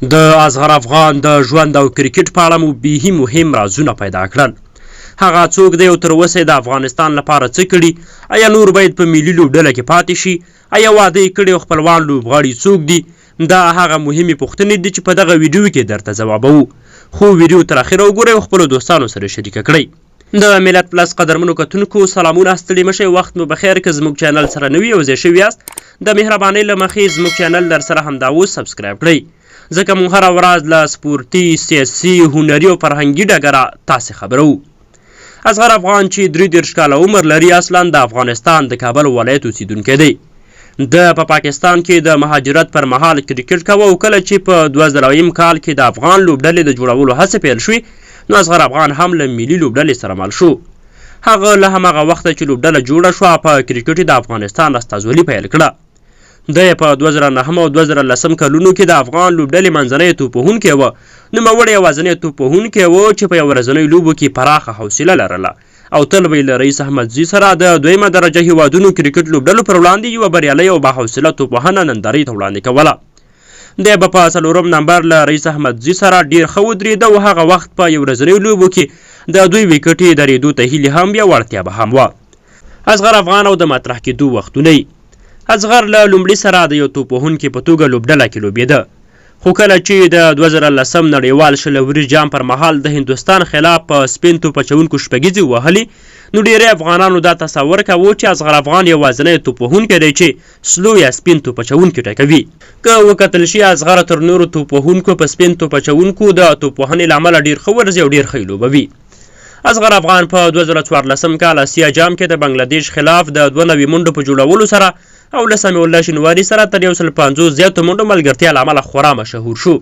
د اصغر افغان د ژوند او کرکټ په اړه مو بیخي مهم رازونه پیدا کړل. هغه څوک دی او تر اوسه د افغانستان لپاره څه کړي؟ آیا نور باید په ملي لوبډله کې پاتې شي؟ آیا واده یې کړی او خپلوان لوبغاړي څوک دي؟ دا هغه مهمې پوښتنې دي چې په دغه ویډیو کې درته ځوابوو. خو ویډیو تر اخره وګورئ او خپلو دوستانو سره شریکه کړئ. د ملت پلس قدرمنو کتونکو سلامونه، ستړي مشئ، وخت مو بخیر. که زموږ چینل سره نوي او ځای شوي یاست د مهربانۍ له مخې زموږ چینل در سره همدا اوس سبسکرایب کړئ، ځکه موږ هره ورځ له سپورتي، سیاسي، هنري او فرهنګي ډګره تاسې خبروو. اصغر افغان چې 33 کاله عمر لري اصلا د افغانستان د کابل ولایت اوسیدونکی دی. د په پاکستان کې د مهاجرت پر مهال کرکټ کوه او کله چې په 2000 کال کې د افغان لوبډلې د جوړولو هڅې پیل شوې نو اصغر افغان هم له ملي لوبډلې سره مل شو. هغه له هماغه وخته چې لوبډله جوړه شوه په کرکټ د افغانستان استازولي پیل کړه. د په 2009 او 2010 کلونو کې د افغان لوبډلې منځنی توپوهونکی و. نوموړی یوازینی توپوهونکی و چې په یو ورځنیو لوبو کې پراخه حوصله لرله او تل به یې له رئیس احمدزي سره د دویمه درجه هیوادونو کرکټ لوبډلو پر وړاندې یوه بریالۍ او باحوصله توپوهنه نندارې ته وړاندې کوله. دی به په 4 نمبر له رئیس احمدزي سره ډیر ښه ودرېده او هغه وخت په یو ورځنیو لوبو کې د دوی ویکټې درېدو ته هیلې هم بیا وړتیا به هم وه. اصغر افغان او د مطرح کېدو وختونه. اصغر له لومړي سره د یو توپوهونکي په توګه لوبډله کې لوبېده، خو کله چې د 2010 نړیوال شلوري جام پر مهال د هندوستان خلاف په سپین توپ اچونکو شپږیزې وهلې نو ډېری افغانانو دا تصور کوو چې اصغر افغان یوازینی توپوهونکی دی چې سلو یا سپین توپ اچونکي ټکوي. که وکتل شي اصغر تر نورو توپوهونکو په سپین توپ اچونکو د توپوهنې له امله ډېر ښه ورځي او ډېر ښه لوبوي. اصغر افغان په 2014 کال اسیا جام کې د بنګلادیش خلاف د 2 نوي منډو په جوړولو سره او له سمیع الله شنواري سره تر 150 زیاتو منډو ملګرتیا له امله خورا مشهور شو.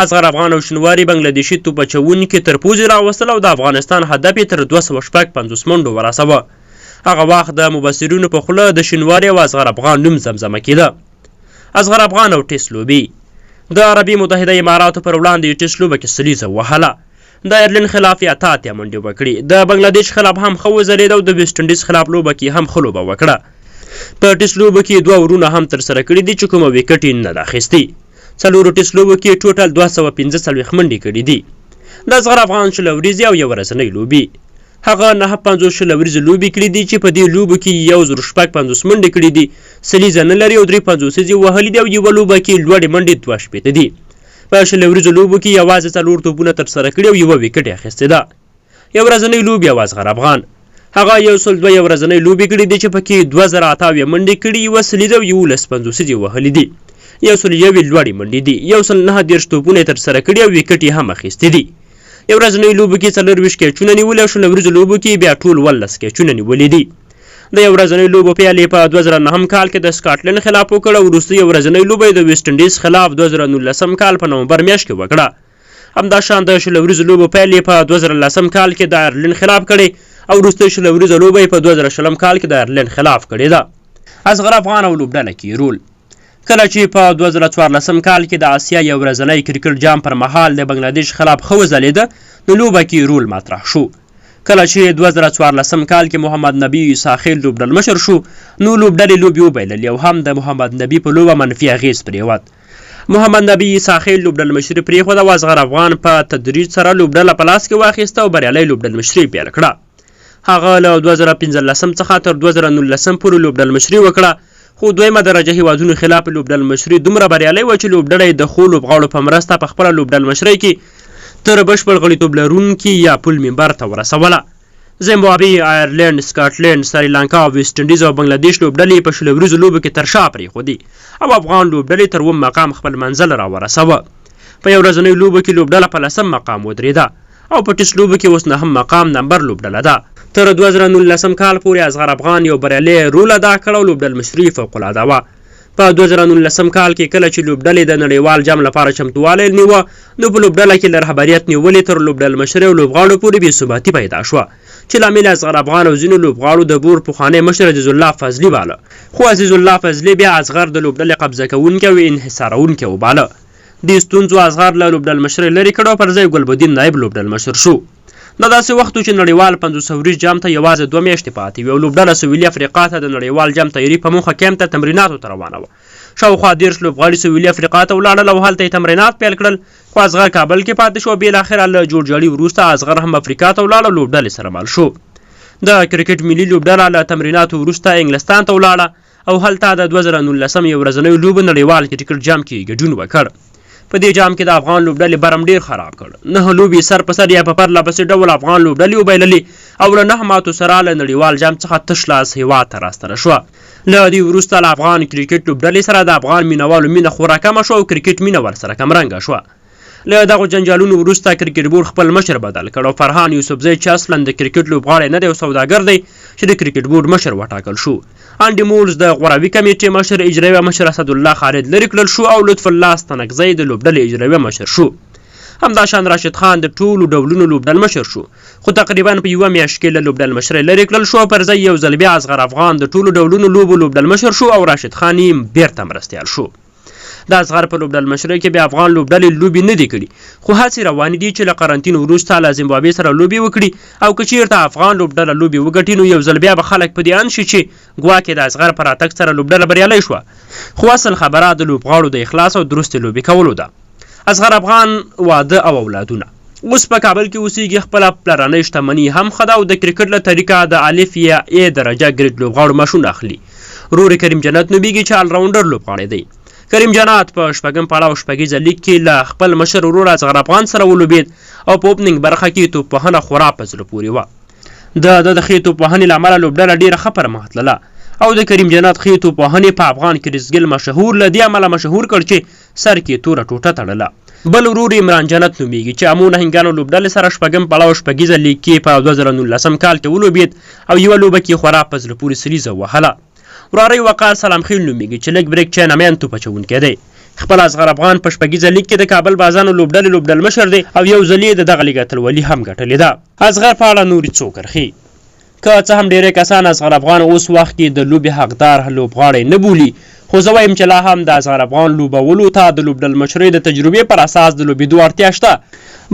اصغر افغان او شنواري بنګلادیشي توپ اچوونکي تر پوزې راوستل او د افغانستان هدف یې تر 250 منډو ورسوه. هغه وخت د مبصرینو په خوله د شنواري او اصغر افغان نوم زمزمه کېده. اصغر افغان او ټیسټ لوبې. د عربي متحده اماراتو پر وړاندې ټیسټ لوبه کې سلیزه وهله. د ایرلند خلاف یې 8 منډې وکړې. د بنګلادیش خلاف هم ښه وځلېده او د ویسټ انډیز خلاف لوبه کې هم ښه لوبه وکړه. په ټیسټ لوبو کې 2 ورونه هم ترسره کړي دي چې کومه ویکټ یې نه ده اخیستې. 4 ټیسټ لوبو کې ټوټل 245 منډې کړي دي. د اصغر افغان شل ورځې او یو ورځنۍ لوبې. هغه 950 شل ورځې لوبې کړي دي چې په دې لوبو کې 1050 منډې کړي دي، سلیزه نه لري او 350 یې وهلي دي او یوه لوبه کې لوړې منډې 2 دي. په شل ورځو لوبو کې یوازې 4 توپونه ترسره کړي او یوه ویکټ یې اخیستې ده. یو ورځنۍ لوبې او اصغر افغان. هغه 102 یو ورځنۍ لوبې کړي دي چې پکې 2008 منډې کړي، یوه سلیزه او 1150 یې وهلي دي، 101 لوړې منډې دي، 109 توپونه یې ترسره کړي او ویکټ یې هم اخیستې دي. یو ورځنۍ لوبو کې 24 کیچونه نیولي او شل ورځو لوبو کې بیا ټول 19 کیچونه نیولي دي. د یو ورځنۍ لوبو پیل یې په 2009 کال کې د سکاټلند خلاف وکړه او وروستۍ یو ورځنۍ لوبه یې د ویسټ انډیز خلاف 2019 کال په نومبر میاشت کې وکړه. همداشان د شل ورځو لوبو پیل یې په 2010 کال کې د ایرلند خلاف کړی او وروستۍ شل ورځو لوبه یې په 2020 کال کې د ایرلند خلاف کړې ده. اصغر افغان او لوبډله کې رول. کله چې په 2014 کال کې د اسیا یو ورځنی کرکټ جام پر مهال د بنګلادیش خلاف ښه وځلېده نو لوبه کې رول مطرح شو. کله چې 2014 کال کې محمد نبي ساخیل لوبډل مشر شو نو لوبډلې لوبې وبایللې او هم د محمد نبي په لوبه منفي اغېز پرېوت. محمد نبي ساخیل لوبډل مشري پرېښوده او اصغر افغان په تدریج سره لوبډله په لاس کې واخیسته او بریالی لوبډل مشري پیل کړه. هغه له 2015 څخه تر 2019 پورې لوبډل مشري وکړه، خو دویمه درجه هیوادونو خلاف لوبډل مشري دومره بریالی وه چې لوبډله یې د ښو لوبغاړو په مرسته په خپله لوبډل مشرۍ کې تر بشپړ غړیتوب لرونکي یا پول منبر ته ورسوله. زیمبابوې، ایرلند، سکاټلند، سریلانکا، ویسټ انډیز او بنګلادیش لوبډلې په شل ورځو لوبو کې تر شا پرېښودې او افغان لوبډلې تر 1 مقام خپل منزل راورسوه. په یو ورځنیو لوبو کې لوبډله په 10 مقام ودرېده او په ټیسټ لوبو کې اوس 9 مقام نمبر لوبډله ده. تر 2019 کال پورې اصغر افغان یو بریالی رول ادا کړ او لوبډل مشري فوق‌العاده وه. په 2019 کال کې کله چې لوبډلې د نړیوال جام لپاره چمتووالی نیوه نو په لوبډله کې له رهبریت نیولې تر لوبډل مشرۍ او لوبغاړو پورې بې ثباتي پیدا شوه چې لامل اصغر افغان او ځینو لوبغاړو د بور پخوانی مشر عزیز الله فضلي باله، خو عزیز الله فضلي بیا اصغر د لوبډلې قبضه کوونکی او انحصارونکی وباله. دې ستونزو اصغر له لوبډل مشرۍ لرې کړ او پر ځای ګلبدین نایب لوبډل مشر شو. دا داسې وخت و چې نړیوال 500 ورځ جام ته یوازې 2 میاشتې پاتې وې او لوبډله سویلي افریقا ته د نړیوال جام تیاري په موخه کیمپ ته تمریناتو ته روانه وه. شاوخوا 10 لوبغاړي سویلي افریقا ته ولاړل او هلته یې تمرینات پیل کړل، خو اصغر کابل کې پاتې شو. بالاخره له جوړجاړي وروسته اصغر هم افریقا ته ولاړ او لوبډلې سره مل شو. د کرکټ ملي لوبډله له تمریناتو وروسته انګلستان ته ولاړه او هلته د 2019 یو ورځنیو لوبو نړیوال کرکټ جام کې ګډون وکړ. په دې جام کې د افغان لوبډلې برم ډیر خراب کړ. 9 لوبې سر په سر یا په پرله پسې ډول افغان لوبډلې وبایللې او له 9 ماتو سره له نړیوال جام څخه تش لاس هیواد ته راستنه شوه. له دې وروسته له افغان کرکټ لوبډلې سره د افغان مینوالو مینه خورا کمه شوه او کرکټ مینه ورسره کمرنګه شوه. له دغو جنجالونو وروسته کرکټ بورډ خپل مشر بدل کړ او فرحان یوسفزی چې اصلا د کرکټ لوبغاړی نه دی او سوداګر دی چې د کرکټ بورډ مشر وټاکل شو. انډي مولز د غوراوي کمیټې مشر، اجرایي مشر اسدالله خالد لرې کړل شو او لطف الله ستنکزی د لوبډلې اجرایي مشر شو. همداشان راشد خان د ټولو ډولونو لوبډل مشر شو، خو تقریبا په یوه میاشت کې له لوبډل مشرۍ لرې کړل شو. پر ځای یو ځل بیا اصغر افغان د ټولو ډولونو لوبو لوبډل مشر شو او راشد خان یې بیرته مرستیال شو. د اصغر په لوبډل مشرۍ کې بیا افغان لوبډلې لوبې نه دي کړي، خو هڅې روانې دي چې له قرنطین وروسته له زیمبابوې سره لوبې وکړي او که چیرته افغان لوبډله لوبې وګټي نو یو ځل بیا به خلک په دې اند شي چې ګواکې د اصغر په راتګ سره لوبډله بریالی شوه. خو اصل خبره د لوبغاړو د اخلاص او درستې لوبې کولو ده. اصغر افغان واده او اولادونه اوس په کابل کې اوسېږي، خپله پلرنۍ شتمني هم ښه ده او د کرکټ له طریقه د الف یا ا درجه ګریډ لوبغاړو ماشونه اخلي. رور کریم جنت نومیږي چې آلراونډر لوبغاړی دی. کریم جنت په شپږم پړاو شپږیزه لیګ کې له خپل مشر ورور اصغر افغان سره ولوبېد او په اوپننګ برخه کې توپوهنه خورا په زړه پورې وه. د ښې توپوهنې له امله لوبډله ډېره ښه پر مخ تلله او د کریم جنت ښې توپوهنې په افغان کریس ګل مشهور له دې امله مشهور کړ چې سر کې توره ټوټه تړله. بل ورور عمران جنت نومیږي چې امو نهنګانو لوبډلې سره شپږم پړاو شپږیزه لیګ کې په 2019 کال کې ولوبېد او یوه لوبه کې خورا په زړه پورې سریزه وهله. وراره وقار سلام خیل نومیږي چې لږ بریک چاینامین توپ اچوونکی دی. خپل اصغر افغان په شپږیزه لیګ کې د کابل بازانو لوبډلې لوبډل مشر دی او یو ځل یې د دغه لیګ اتلولي هم ګټلې ده. اصغر په اړه نورې څو کرښې. که څه هم ډېری کسان اصغر افغان اوس وخت کې د لوبې حقدار لوبغاړی نه بولي، خو زه وایم چې لا هم د اصغر افغان لوبولو ته د لوبډل مشرۍ د تجربې پر اساس د لوبېدو اړتیا شته.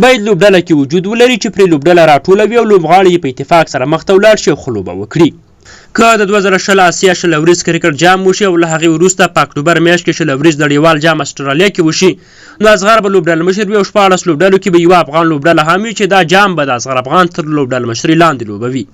باید لوبډله کې وجود ولري چې پرې لوبډله راټولوي او لوبغاړي یې په اتفاق سره مخ ته ولاړ شي خو لوبه وکړي. که د 2020 اسیا شل ورځ کرکټ جام وشي او له هغې وروسته په اکتوبر میاشت کې شل ورځ نړیوال جام استرالیا کې وشي، نو اصغر به لوبډل مشر وي او 14 لوبډلو کې به یوه افغان لوبډله هم وي چې دا جام به د اصغر افغان تر لوبډل مشرۍ لاندې لوبوي.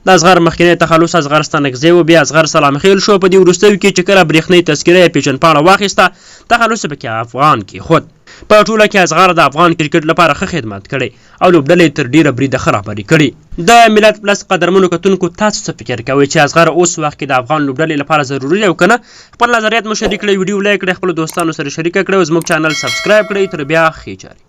د اصغر مخکینی تخلص اصغر ستنکزی و، بیا اصغر سلام خیل شو. په دې وروستیو کې چې کله برېښنۍ تذکره یې پیژنپاڼه واخیسته تخلص یې پکې افغان کېښود. په ټوله کې اصغر د افغان کرکټ لپاره ښه خدمت کړی او لوبډلې تر ډېره بریده ښه رهبري کړي. د ملت پلس قدرمنو کتونکو تاسو څه فکر کوئ چې اصغر اوس وخت کې د افغان لوبډلې لپاره ضروري دی او که نه؟ خپل نظریات مو شریک کړئ، ویډیو لایک کړئ، خپلو دوستانو سره شریکه کړئ او زموږ چینل سبسکرایب کړئ. تر بیا ښې چارې.